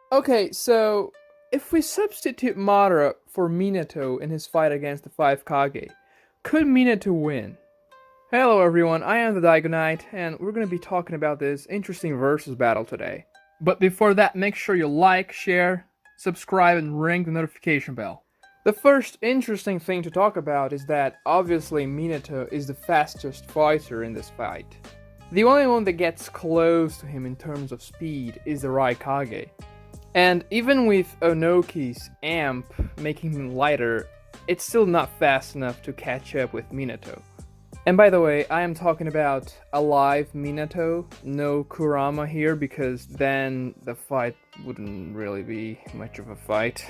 Okay, so if we substitute Madara for Minato in his fight against the five Kage, could Minato win? Hello everyone, I am the DygoKnight, and we're gonna be talking about this interesting versus battle today. But before that, make sure you like, share, subscribe, and ring the notification bell. The first interesting thing to talk about is that obviously Minato is the fastest fighter in this fight. The only one that gets close to him in terms of speed is the Raikage. And even with Onoki's amp making him lighter, it's still not fast enough to catch up with Minato. And by the way, I am talking about a live Minato, no Kurama here, because then the fight wouldn't really be much of a fight.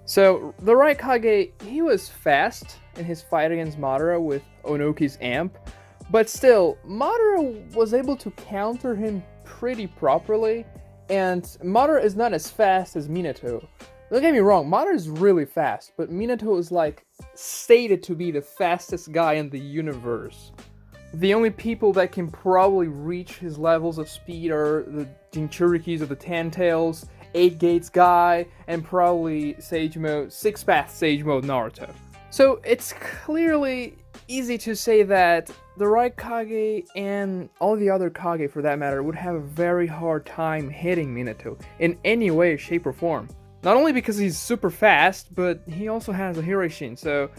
So, the Raikage, he was fast in his fight against Madara with Onoki's amp, but still, Madara was able to counter him pretty properly, and Madara is not as fast as Minato. Don't get me wrong, Madara is really fast, but Minato is like stated to be the fastest guy in the universe. The only people that can probably reach his levels of speed are the Jinchurikis of the Ten Tails, 8 Gates guy, and probably Sage Mode, 6 Path Sage Mode Naruto. So it's clearly easy to say that the Raikage and all the other Kage for that matter would have a very hard time hitting Minato in any way, shape, or form. Not only because he's super fast, but he also has a Hiroshin, so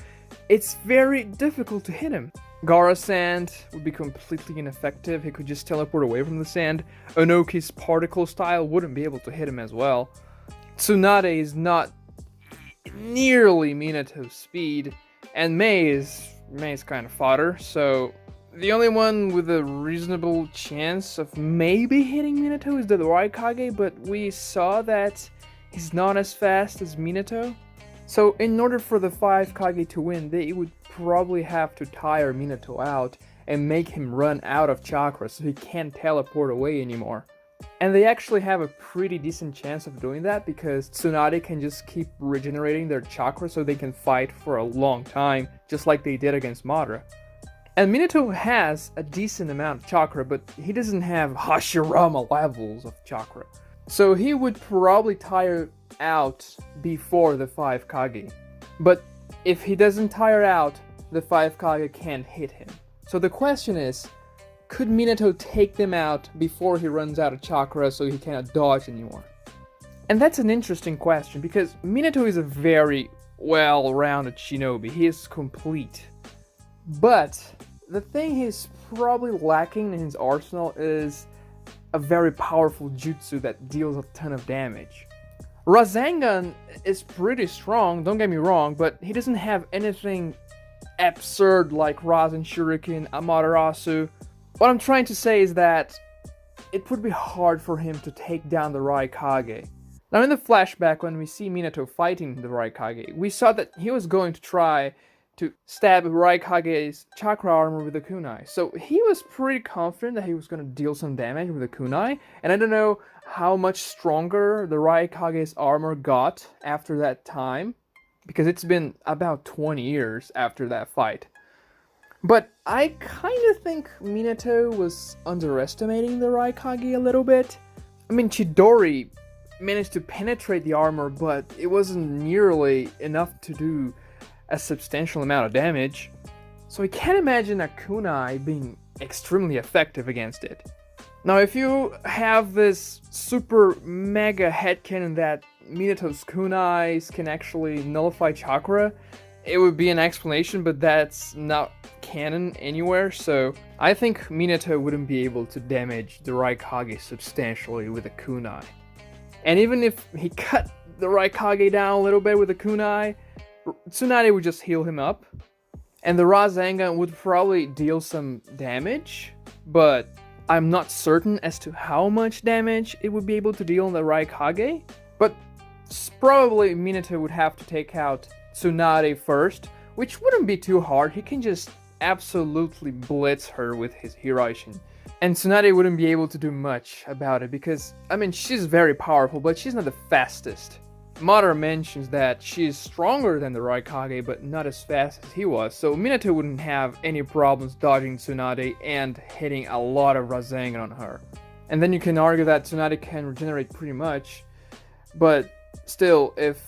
it's very difficult to hit him. Gaara's sand would be completely ineffective, he could just teleport away from the sand. Onoki's particle style wouldn't be able to hit him as well. Tsunade is not nearly Minato's speed, and Mei's kind of fodder, so the only one with a reasonable chance of maybe hitting Minato is the Raikage, but we saw that he's not as fast as Minato. So in order for the 5 Kage to win, they would probably have to tire Minato out and make him run out of chakra so he can't teleport away anymore. And they actually have a pretty decent chance of doing that because Tsunade can just keep regenerating their chakra so they can fight for a long time, just like they did against Madara. And Minato has a decent amount of chakra, but he doesn't have Hashirama levels of chakra. So he would probably tire out before the 5 Kage. But if he doesn't tire out, the 5 Kage can't hit him. So the question is, could Minato take them out before he runs out of chakra so he cannot dodge anymore? And that's an interesting question because Minato is a very well-rounded shinobi. He is complete. But the thing he's probably lacking in his arsenal is a very powerful jutsu that deals a ton of damage. Rasengan is pretty strong, don't get me wrong, but he doesn't have anything absurd like Rasen Shuriken, Amaterasu. What I'm trying to say is that it would be hard for him to take down the Raikage. Now in the flashback when we see Minato fighting the Raikage, we saw that he was going to try to stab Raikage's chakra armor with a kunai. So he was pretty confident that he was going to deal some damage with a kunai, and I don't know how much stronger the Raikage's armor got after that time, because it's been about 20 years after that fight. But I kind of think Minato was underestimating the Raikage a little bit. I mean, Chidori managed to penetrate the armor, but it wasn't nearly enough to do a substantial amount of damage. So I can't imagine a kunai being extremely effective against it. Now, if you have this super mega headcanon that Minato's kunais can actually nullify chakra, it would be an explanation, but that's not canon anywhere, so I think Minato wouldn't be able to damage the Raikage substantially with a kunai. And even if he cut the Raikage down a little bit with a kunai, Tsunade would just heal him up, and the Rasengan would probably deal some damage, but I'm not certain as to how much damage it would be able to deal on the Raikage. But probably Minato would have to take out Tsunade first, which wouldn't be too hard. He can just absolutely blitz her with his Hiroshin. And Tsunade wouldn't be able to do much about it because, I mean, she's very powerful, but she's not the fastest. Madara mentions that she is stronger than the Raikage, but not as fast as he was, so Minato wouldn't have any problems dodging Tsunade and hitting a lot of Rasengan on her. And then you can argue that Tsunade can regenerate pretty much, But still, if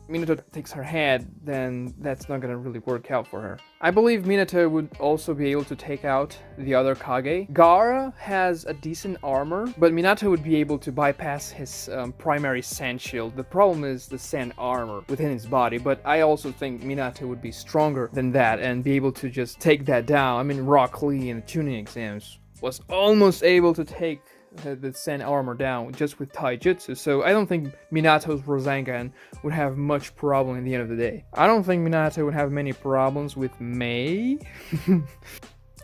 Minato takes her head, then that's not gonna really work out for her. I believe Minato would also be able to take out the other Kage. Gaara has a decent armor, but Minato would be able to bypass his primary sand shield. The problem is the sand armor within his body, but I also think Minato would be stronger than that and be able to just take that down. I mean, Rock Lee in the tuning exams was almost able to take the sand armor down just with taijutsu, so I don't think Minato's Rasengan would have much problem in the end of the day. I don't think Minato would have many problems with Mei.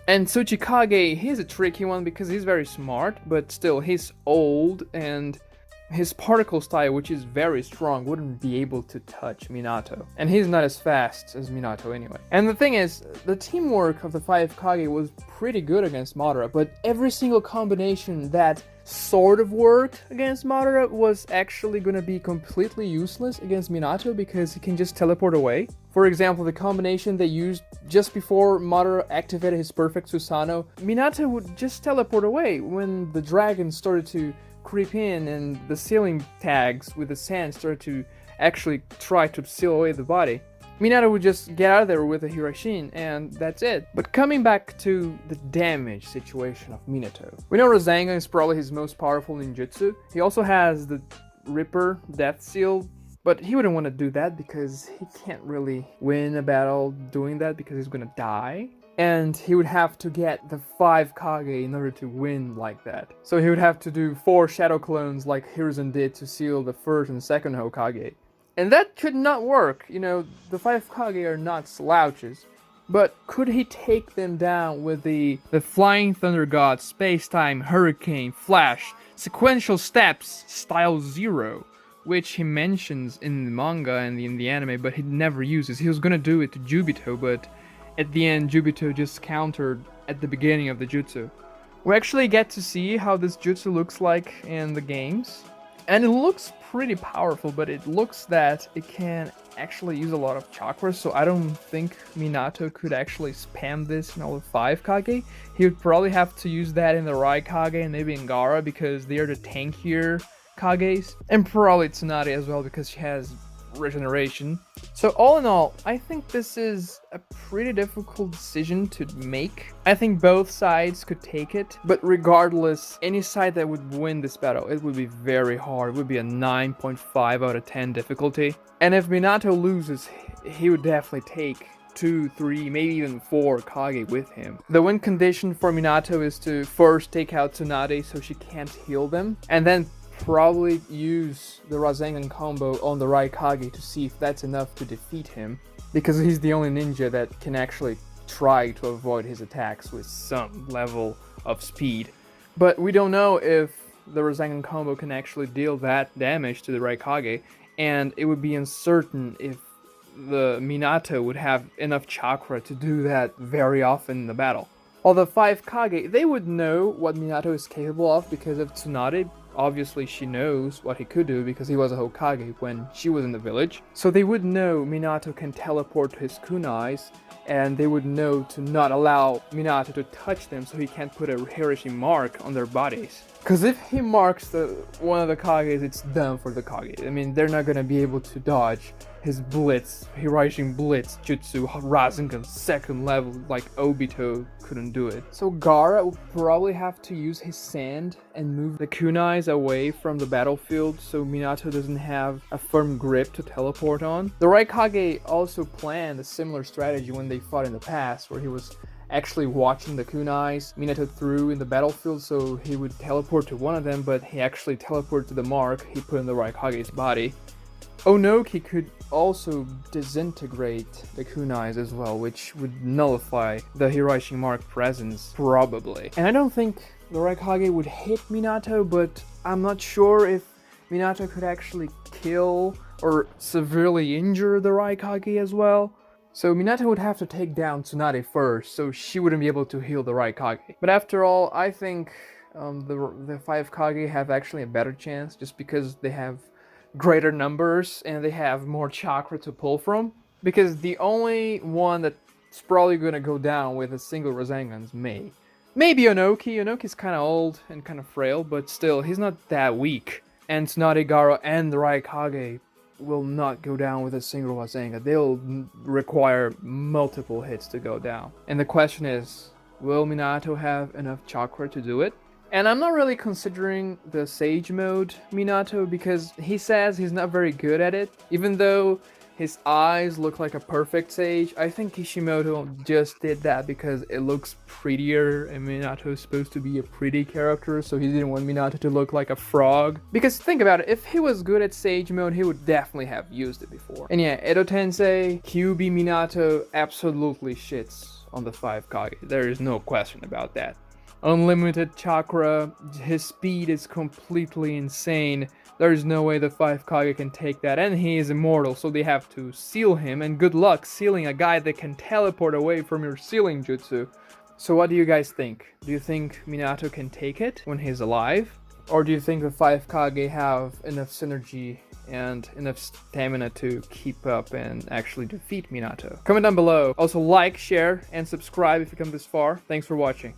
And Tsuchikage, he's a tricky one because he's very smart, but still he's old and his particle style, which is very strong, wouldn't be able to touch Minato. And he's not as fast as Minato anyway. And the thing is, the teamwork of the 5 Kage was pretty good against Madara, but every single combination that sort of worked against Madara was actually going to be completely useless against Minato because he can just teleport away. For example, the combination they used just before Madara activated his perfect Susanoo, Minato would just teleport away when the dragon started to creep in and the sealing tags with the sand started to actually try to seal away the body. Minato would just get out of there with a Hirashin and that's it. But coming back to the damage situation of Minato. We know Rasengan is probably his most powerful ninjutsu. He also has the Ripper Death Seal, but he wouldn't want to do that because he can't really win a battle doing that because he's gonna die. And he would have to get the 5 Kage in order to win like that. So he would have to do 4 Shadow Clones like Hiruzen did to seal the first and second Hokage. And that could not work. You know, the 5 Kage are not slouches. But could he take them down with the Flying Thunder God, Space-Time, Hurricane, Flash, Sequential Steps, Style 0? Which he mentions in the manga and in the anime, but he never uses. He was gonna do it to Jubito, but at the end, Jubito just countered at the beginning of the jutsu. We actually get to see how this jutsu looks like in the games. And it looks pretty powerful, but it looks that it can actually use a lot of chakra, so I don't think Minato could actually spam this in all of 5 Kage. He would probably have to use that in the Raikage and maybe in Gaara because they are the tankier Kages. And probably Tsunade as well because she has regeneration. So all in all, I think this is a pretty difficult decision to make. I think both sides could take it, but regardless, any side that would win this battle, it would be very hard. It would be a 9.5 out of 10 difficulty. And if Minato loses, he would definitely take 2, 3, maybe even 4 Kage with him. The win condition for Minato is to first take out Tsunade so she can't heal them, and then probably use the Rasengan combo on the Raikage to see if that's enough to defeat him, because he's the only ninja that can actually try to avoid his attacks with some level of speed. But we don't know if the Rasengan combo can actually deal that damage to the Raikage, and it would be uncertain if the Minato would have enough chakra to do that very often in the battle. While the 5 Kage, they would know what Minato is capable of because of Tsunade. Obviously, she knows what he could do because he was a Hokage when she was in the village. So they would know Minato can teleport to his kunais, and they would know to not allow Minato to touch them so he can't put a Hirashi mark on their bodies. Because if he marks one of the Kages, it's done for the Kage. I mean, they're not going to be able to dodge his Blitz, Hiraishin Blitz, Jutsu, Rasengan, second level, like Obito couldn't do it. So Gaara will probably have to use his sand and move the kunais away from the battlefield so Minato doesn't have a firm grip to teleport on. The Raikage also planned a similar strategy when they fought in the past, where he was actually watching the kunais Minato threw in the battlefield, so he would teleport to one of them, but he actually teleported to the mark he put in the Raikage's body. Onoki could also disintegrate the kunais as well, which would nullify the Hiraishin mark presence, probably. And I don't think the Raikage would hit Minato, but I'm not sure if Minato could actually kill or severely injure the Raikage as well. So Minato would have to take down Tsunade first, so she wouldn't be able to heal the Raikage. But after all, I think the 5 Kage have actually a better chance, just because they have greater numbers and they have more chakra to pull from. Because the only one that's probably going to go down with a single Rasengan is Mei. Maybe Onoki. Onoki's kind of old and kind of frail, but still, he's not that weak. and Tsunade and the Raikage will not go down with a single Rasengan. They'll require multiple hits to go down. And the question is, will Minato have enough chakra to do it? And I'm not really considering the Sage mode Minato because he says he's not very good at it. Even though his eyes look like a perfect Sage, I think Kishimoto just did that because it looks prettier and Minato is supposed to be a pretty character, so he didn't want Minato to look like a frog. Because think about it, if he was good at Sage mode, he would definitely have used it before. And yeah, Edo Tensei, QB Minato absolutely shits on the 5 Kage. There is no question about that. Unlimited chakra, his speed is completely insane. There's no way the 5 Kage can take that, and he is immortal, so they have to seal him, and good luck sealing a guy that can teleport away from your sealing jutsu. So what do you guys think? Do you think Minato can take it when he's alive? Or do you think the 5 Kage have enough synergy and enough stamina to keep up and actually defeat Minato? Comment down below. Also like, share, and subscribe if you come this far. Thanks for watching.